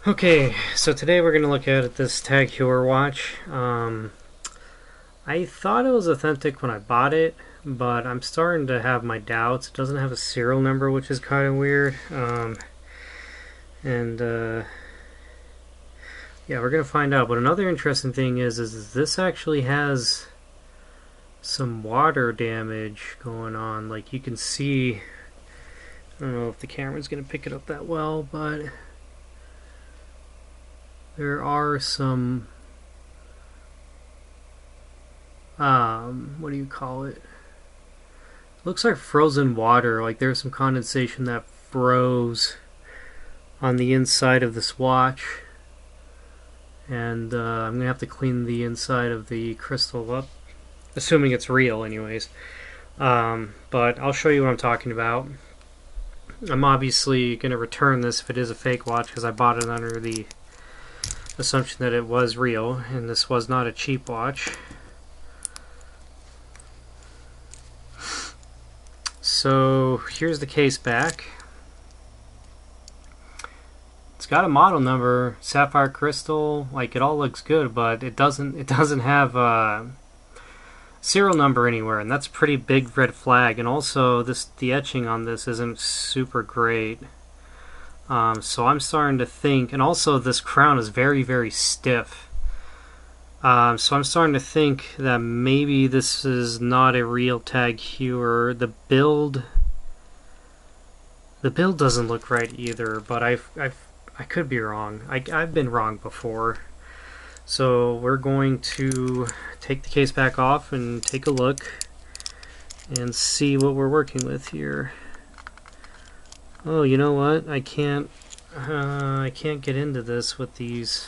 Okay, so today we're going to look at this Tag Heuer watch. I thought it was authentic when I bought it, but I'm starting to have my doubts. It doesn't have a serial number, which is kind of weird. And yeah, we're going to find out. But another interesting thing is this actually has some water damage going on. Like you can see, I don't know if the camera's going to pick it up that well, but there are some, what do you call it? Looks like frozen water, like there's some condensation that froze on the inside of this watch. And I'm going to have to clean the inside of the crystal up, assuming it's real anyways. But I'll show you what I'm talking about. I'm obviously going to return this if it is a fake watch, because I bought it under the assumption that it was real, and this was not a cheap watch. So here's the case back. It's got a model number, sapphire crystal, like it all looks good, but it doesn't have a serial number anywhere, and that's a pretty big red flag. And also the etching on this isn't super great. So I'm starting to think, and also this crown is very, very stiff. So I'm starting to think that maybe this is not a real Tag Heuer. The build doesn't look right either, but I could be wrong. I've been wrong before. So we're going to take the case back off and take a look and see what we're working with here. Oh, you know what? I can't get into this with these.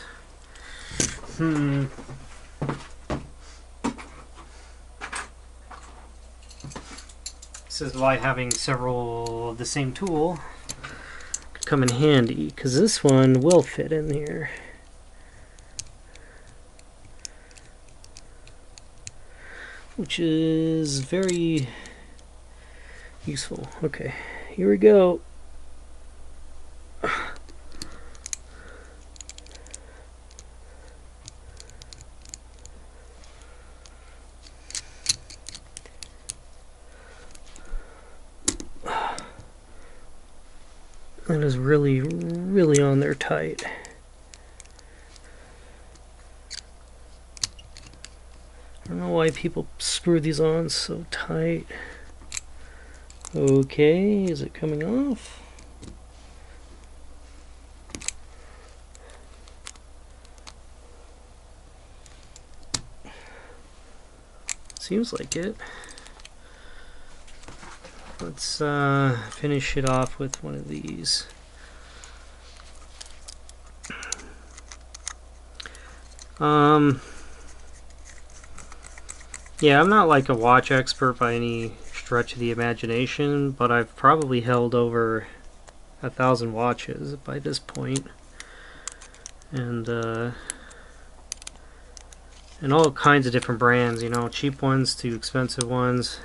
This is why having several of the same tool could come in handy, because this one will fit in here. Which is very useful. Okay, here we go. That is really, really on there tight. I don't know why people screw these on so tight. Okay, is it coming off? Seems like it. Let's finish it off with one of these. Yeah, I'm not like a watch expert by any stretch of the imagination, but I've probably held over 1,000 watches by this point. And all kinds of different brands, you know, cheap ones to expensive ones.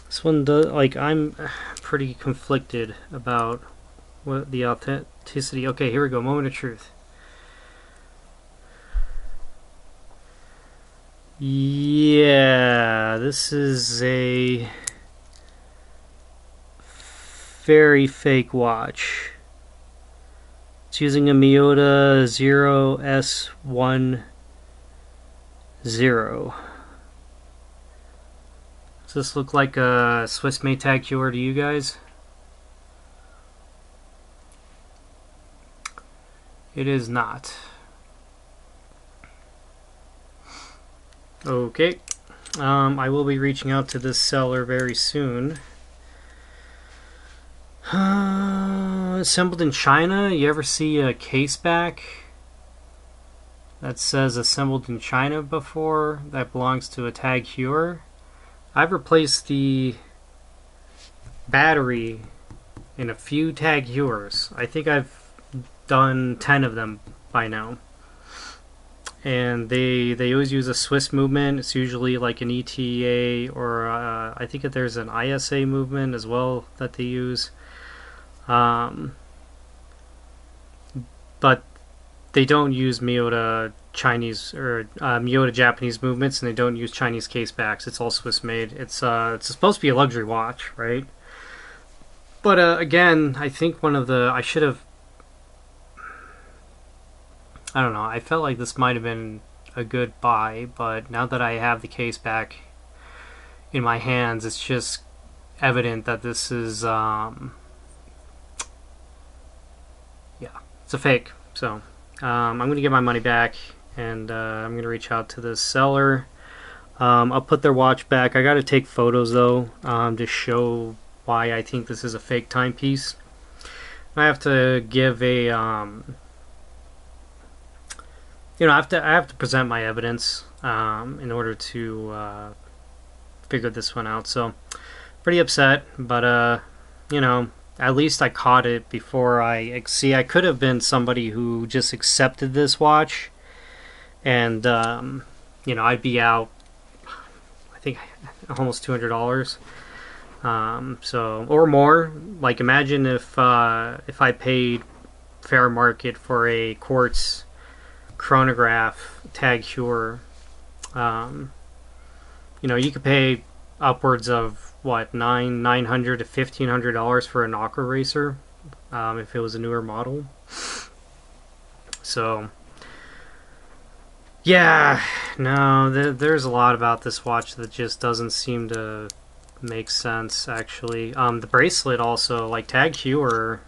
This one does, like, I'm pretty conflicted about what the authenticity. Okay, here we go, moment of truth. Yeah, this is a very fake watch. It's using a Miyota 0S10. Does this look like a Swiss-made Tag Heuer to you guys? It is not. Okay. I will be reaching out to this seller very soon. Assembled in China. You ever see a case back that says assembled in China before that belongs to a Tag Heuer? I've replaced the battery in a few Tag Heuers. I think I've done 10 of them by now. And they always use a Swiss movement. It's usually like an ETA, or I think that there's an ISA movement as well that they use. Um, but they don't use Miyota Chinese or Miyota Japanese movements, and they don't use Chinese case backs. It's all Swiss made. It's supposed to be a luxury watch, right? But again, I think I should have. I don't know. I felt like this might have been a good buy, but now that I have the case back in my hands, it's just evident that this is yeah, it's a fake. So I'm going to get my money back, and I'm going to reach out to the seller. I'll put their watch back. I got to take photos though, to show why I think this is a fake timepiece. I have to give a I have to present my evidence in order to figure this one out. So pretty upset, but at least I caught it before I see. I could have been somebody who just accepted this watch, and I'd be out, I think, almost $200. So, or more. Like, imagine if I paid fair market for a quartz chronograph Tag Heuer. You could pay upwards of what, $900 to $1,500 for a knocker racer, if it was a newer model. So yeah, no, there's a lot about this watch that just doesn't seem to make sense, actually. The bracelet also, like Tag Heuer,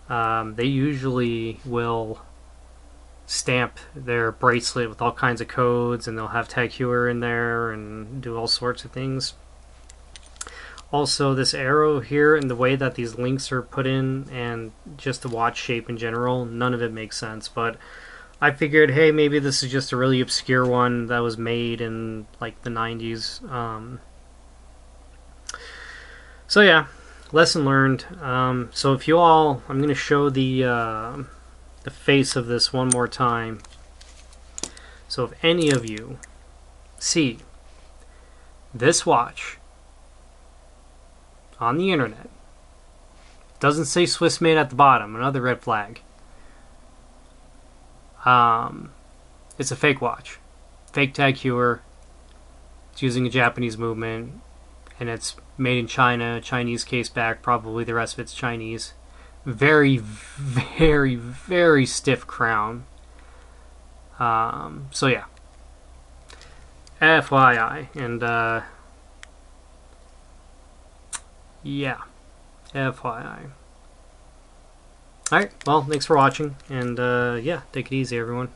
they usually will stamp their bracelet with all kinds of codes, and they'll have Tag Heuer in there and do all sorts of things. Also, this arrow here and the way that these links are put in, and just the watch shape in general, none of it makes sense. But I figured, hey, maybe this is just a really obscure one that was made in like the 90s. So yeah, lesson learned. So if you all, I'm going to show the face of this one more time. So if any of you see this watch on the internet, doesn't say Swiss made at the bottom, another red flag. It's a fake watch, fake Tag Heuer. It's using a Japanese movement, and it's made in China, Chinese case back, probably the rest of it's Chinese. Very, very, very stiff crown. So yeah, FYI, and yeah, FYI. Alright, well, thanks for watching, and yeah, take it easy, everyone.